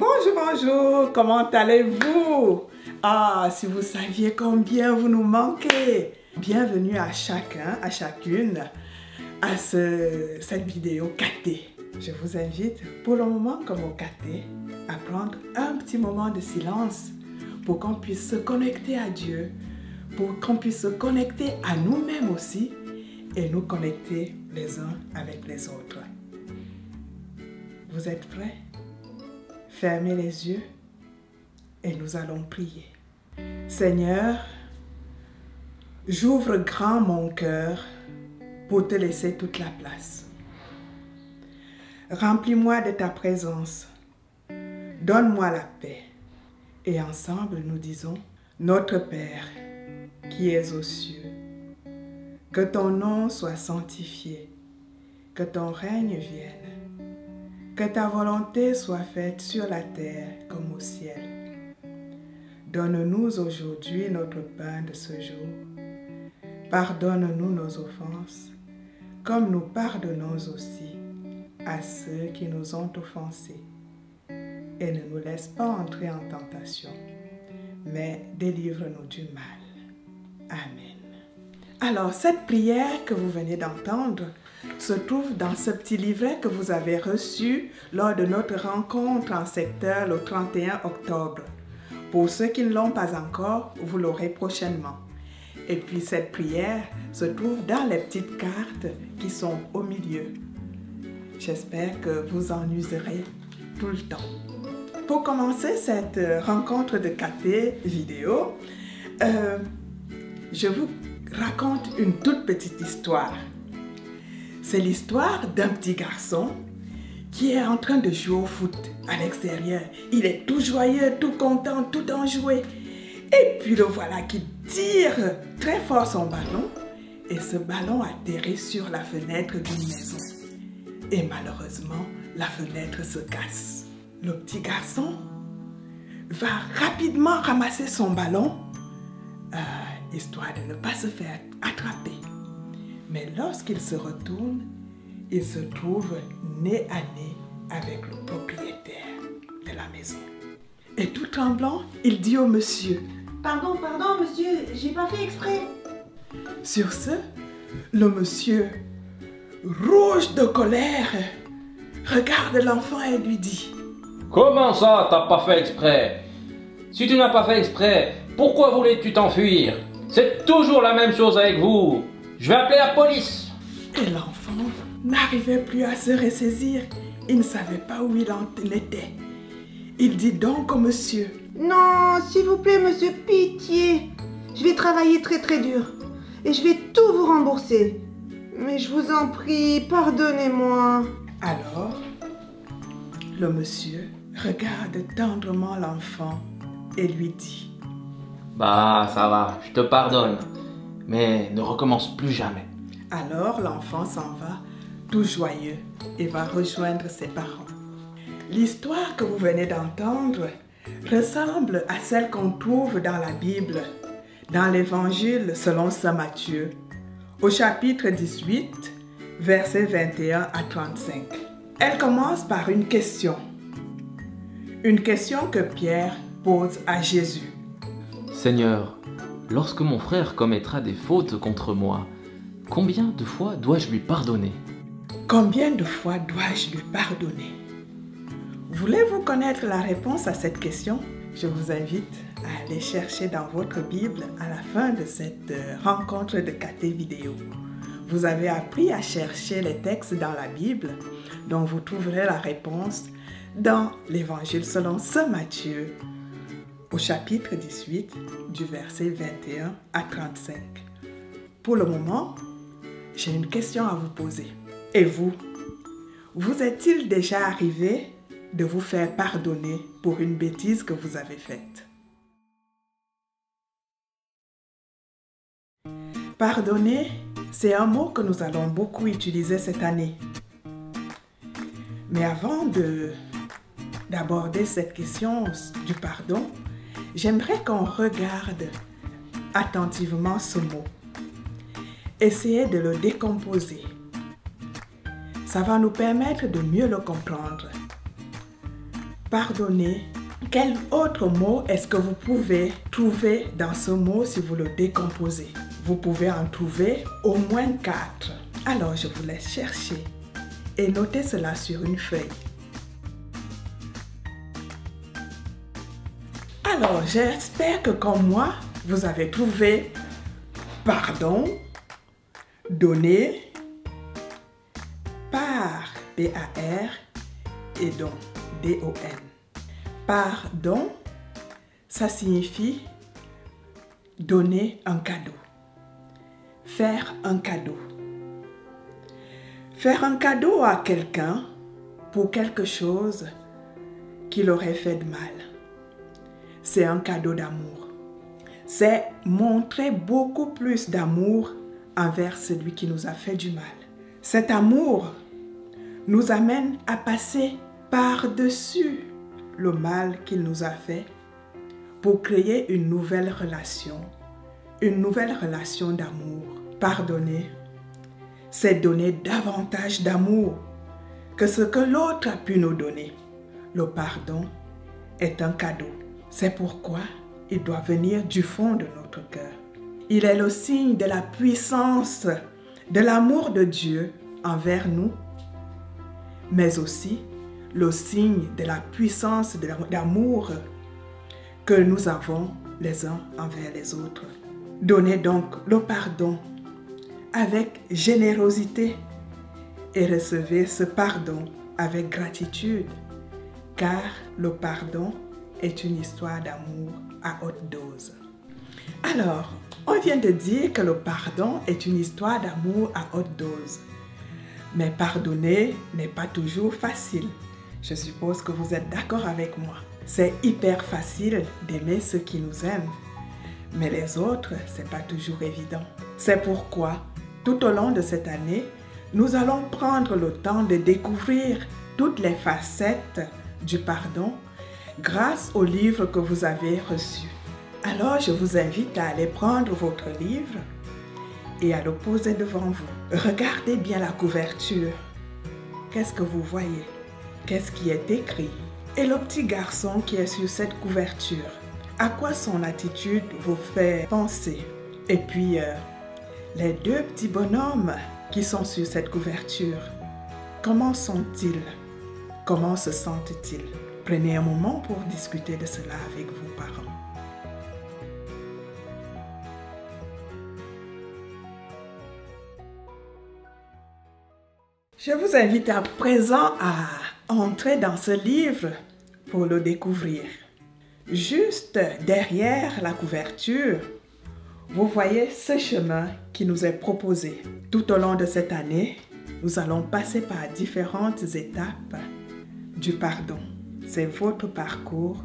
Bonjour, bonjour, comment allez-vous? Ah, si vous saviez combien vous nous manquez. Bienvenue à chacun, à chacune, à cette vidéo KT. Je vous invite pour le moment comme au KT à prendre un petit moment de silence pour qu'on puisse se connecter à Dieu, pour qu'on puisse se connecter à nous-mêmes aussi et nous connecter les uns avec les autres. Vous êtes prêts? Fermez les yeux et nous allons prier. Seigneur, j'ouvre grand mon cœur pour te laisser toute la place. Remplis-moi de ta présence. Donne-moi la paix. Et ensemble, nous disons, Notre Père, qui es aux cieux, que ton nom soit sanctifié, que ton règne vienne, que ta volonté soit faite sur la terre comme au ciel. Donne-nous aujourd'hui notre pain de ce jour. Pardonne-nous nos offenses, comme nous pardonnons aussi à ceux qui nous ont offensés. Et ne nous laisse pas entrer en tentation, mais délivre-nous du mal. Amen. Alors, cette prière que vous venez d'entendre se trouve dans ce petit livret que vous avez reçu lors de notre rencontre en secteur le 31 octobre. Pour ceux qui ne l'ont pas encore, vous l'aurez prochainement. Et puis cette prière se trouve dans les petites cartes qui sont au milieu. J'espère que vous en userez tout le temps. Pour commencer cette rencontre de KT vidéo, je vous raconte une toute petite histoire. C'est l'histoire d'un petit garçon qui est en train de jouer au foot à l'extérieur. Il est tout joyeux, tout content, tout enjoué. Et puis le voilà qui tire très fort son ballon et ce ballon atterrit sur la fenêtre d'une maison. Et malheureusement, la fenêtre se casse. Le petit garçon va rapidement ramasser son ballon, histoire de ne pas se faire attraper. Mais lorsqu'il se retourne, il se trouve nez à nez avec le propriétaire de la maison. Et tout tremblant, il dit au monsieur, « Pardon, monsieur, j'ai pas fait exprès. » Sur ce, le monsieur, rouge de colère, regarde l'enfant et lui dit, « Comment ça, t'as pas fait exprès? Si tu n'as pas fait exprès, pourquoi voulais-tu t'enfuir? C'est toujours la même chose avec vous. Je vais appeler la police. » Et l'enfant n'arrivait plus à se ressaisir. Il ne savait pas où il en était. Il dit donc au monsieur, « Non, s'il vous plaît, monsieur, pitié. Je vais travailler très dur et je vais tout vous rembourser. Mais je vous en prie, pardonnez-moi. » Alors, le monsieur regarde tendrement l'enfant et lui dit, « Bah, ça va, je te pardonne, mais ne recommence plus jamais. » Alors l'enfant s'en va, tout joyeux, et va rejoindre ses parents. L'histoire que vous venez d'entendre ressemble à celle qu'on trouve dans la Bible, dans l'Évangile selon saint Matthieu, au chapitre 18, versets 21 à 35. Elle commence par une question que Pierre pose à Jésus. « Seigneur, lorsque mon frère commettra des fautes contre moi, combien de fois dois-je lui pardonner? » Combien de fois dois-je lui pardonner? Voulez-vous connaître la réponse à cette question? Je vous invite à aller chercher dans votre Bible à la fin de cette rencontre de KT vidéo. Vous avez appris à chercher les textes dans la Bible, donc vous trouverez la réponse dans l'Évangile selon saint Matthieu, au chapitre 18, du verset 21 à 35. Pour le moment, j'ai une question à vous poser. Et vous est-il déjà arrivé de vous faire pardonner pour une bêtise que vous avez faite? Pardonner, c'est un mot que nous allons beaucoup utiliser cette année. Mais avant d'aborder cette question du pardon, j'aimerais qu'on regarde attentivement ce mot. Essayez de le décomposer. Ça va nous permettre de mieux le comprendre. pardonner, quel autre mot est-ce que vous pouvez trouver dans ce mot si vous le décomposez? Vous pouvez en trouver au moins 4. Alors, je vous laisse chercher et noter cela sur une feuille. Alors, j'espère que comme moi, vous avez trouvé pardon, donner, par, P-A-R, et don, D-O-N. Pardon, ça signifie donner un cadeau, faire un cadeau. Faire un cadeau à quelqu'un pour quelque chose qu'il aurait fait de mal. C'est un cadeau d'amour. C'est montrer beaucoup plus d'amour envers celui qui nous a fait du mal. Cet amour nous amène à passer par-dessus le mal qu'il nous a fait pour créer une nouvelle relation d'amour. Pardonner, c'est donner davantage d'amour que ce que l'autre a pu nous donner. Le pardon est un cadeau. C'est pourquoi il doit venir du fond de notre cœur. Il est le signe de la puissance, de l'amour de Dieu envers nous, mais aussi le signe de la puissance d'amour que nous avons les uns envers les autres. Donnez donc le pardon avec générosité et recevez ce pardon avec gratitude, car le pardon est une histoire d'amour à haute dose. Alors, on vient de dire que le pardon est une histoire d'amour à haute dose. Mais pardonner n'est pas toujours facile. Je suppose que vous êtes d'accord avec moi. C'est hyper facile d'aimer ceux qui nous aiment. Mais les autres, c'est pas toujours évident. C'est pourquoi, tout au long de cette année, nous allons prendre le temps de découvrir toutes les facettes du pardon grâce au livre que vous avez reçu. Alors, je vous invite à aller prendre votre livre et à le poser devant vous. Regardez bien la couverture. Qu'est-ce que vous voyez? Qu'est-ce qui est écrit? Et le petit garçon qui est sur cette couverture, à quoi son attitude vous fait penser? Et puis, les deux petits bonhommes qui sont sur cette couverture, comment sont-ils? Comment se sentent-ils? Prenez un moment pour discuter de cela avec vos parents. Je vous invite à présent à entrer dans ce livre pour le découvrir. Juste derrière la couverture, vous voyez ce chemin qui nous est proposé. Tout au long de cette année, nous allons passer par différentes étapes du pardon. C'est votre parcours,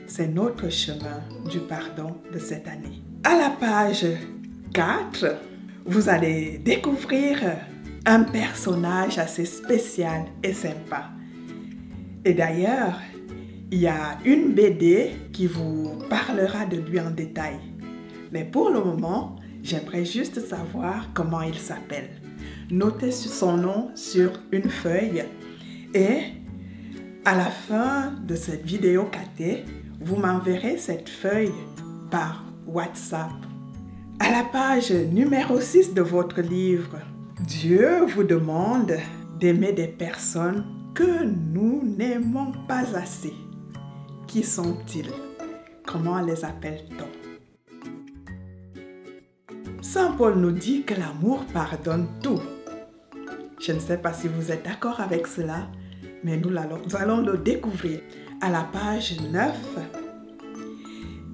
c'est notre chemin du pardon de cette année. À la page 4, vous allez découvrir un personnage assez spécial et sympa. Et d'ailleurs, il y a une BD qui vous parlera de lui en détail. Mais pour le moment, j'aimerais juste savoir comment il s'appelle. Notez son nom sur une feuille et à la fin de cette vidéo catée, vous m'enverrez cette feuille par WhatsApp. À la page numéro 6 de votre livre, Dieu vous demande d'aimer des personnes que nous n'aimons pas assez. Qui sont-ils? Comment les appelle-t-on? Saint Paul nous dit que l'amour pardonne tout. Je ne sais pas si vous êtes d'accord avec cela, mais nous allons le découvrir. À la page 9,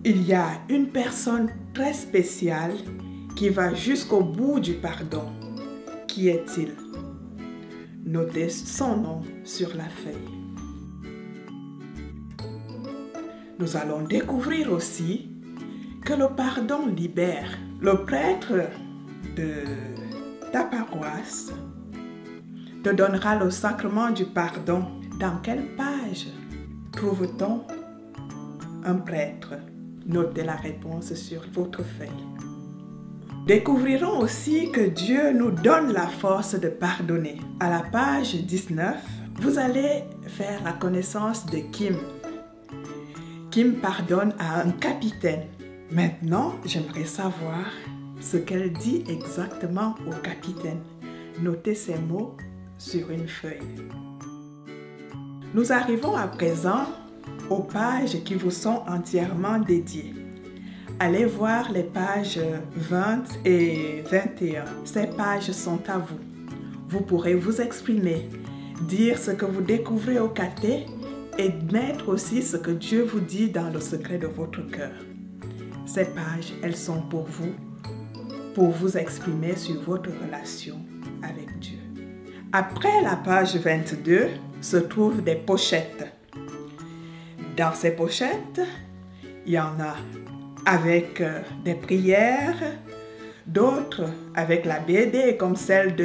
il y a une personne très spéciale qui va jusqu'au bout du pardon. Qui est-il? Notez son nom sur la feuille. Nous allons découvrir aussi que le pardon libère. Le prêtre de ta paroisse te donnera le sacrement du pardon. Dans quelle page trouve-t-on un prêtre? Notez la réponse sur votre feuille. Découvrirons aussi que Dieu nous donne la force de pardonner. À la page 19, vous allez faire la connaissance de Kim. Kim pardonne à un capitaine. Maintenant, j'aimerais savoir ce qu'elle dit exactement au capitaine. Notez ces mots sur une feuille. Nous arrivons à présent aux pages qui vous sont entièrement dédiées. Allez voir les pages 20 et 21. Ces pages sont à vous. Vous pourrez vous exprimer, dire ce que vous découvrez au caté et mettre aussi ce que Dieu vous dit dans le secret de votre cœur. Ces pages, elles sont pour vous exprimer sur votre relation avec Dieu. Après la page 22 se trouvent des pochettes. Dans ces pochettes, il y en a avec des prières, d'autres avec la BD comme celle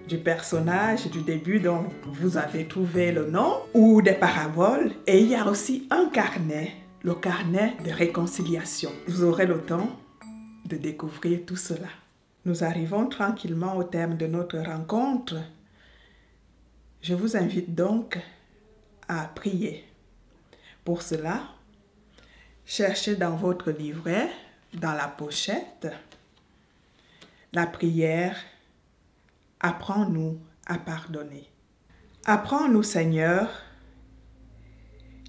du personnage du début dont vous avez trouvé le nom, ou des paraboles. Et il y a aussi un carnet, le carnet de réconciliation. Vous aurez le temps de découvrir tout cela. Nous arrivons tranquillement au terme de notre rencontre. Je vous invite donc à prier. Pour cela, cherchez dans votre livret, dans la pochette, la prière « Apprends-nous à pardonner ». Apprends-nous, Seigneur,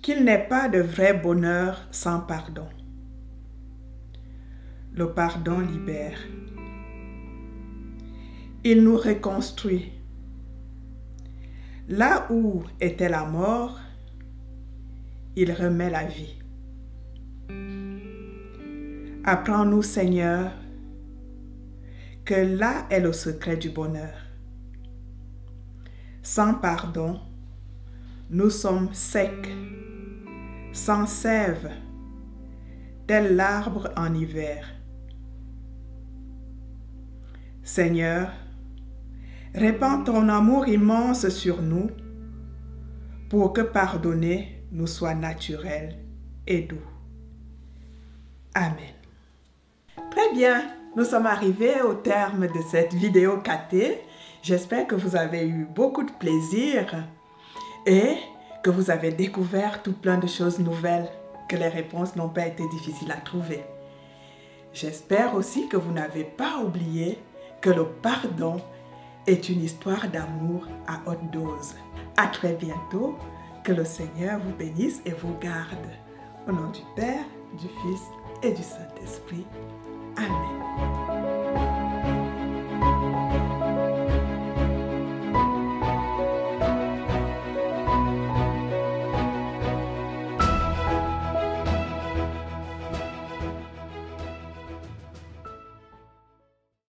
qu'il n'est pas de vrai bonheur sans pardon. Le pardon libère. Il nous reconstruit. Là où était la mort, il remet la vie. Apprends-nous, Seigneur, que là est le secret du bonheur. Sans pardon, nous sommes secs, sans sève, tel l'arbre en hiver. Seigneur, répands ton amour immense sur nous pour que pardonner nous soit naturel et doux. Amen. Très bien, nous sommes arrivés au terme de cette vidéo caté. J'espère que vous avez eu beaucoup de plaisir et que vous avez découvert tout plein de choses nouvelles, que les réponses n'ont pas été difficiles à trouver. J'espère aussi que vous n'avez pas oublié que le pardon est une histoire d'amour à haute dose. À très bientôt, que le Seigneur vous bénisse et vous garde. Au nom du Père, du Fils et du Saint-Esprit. Amen.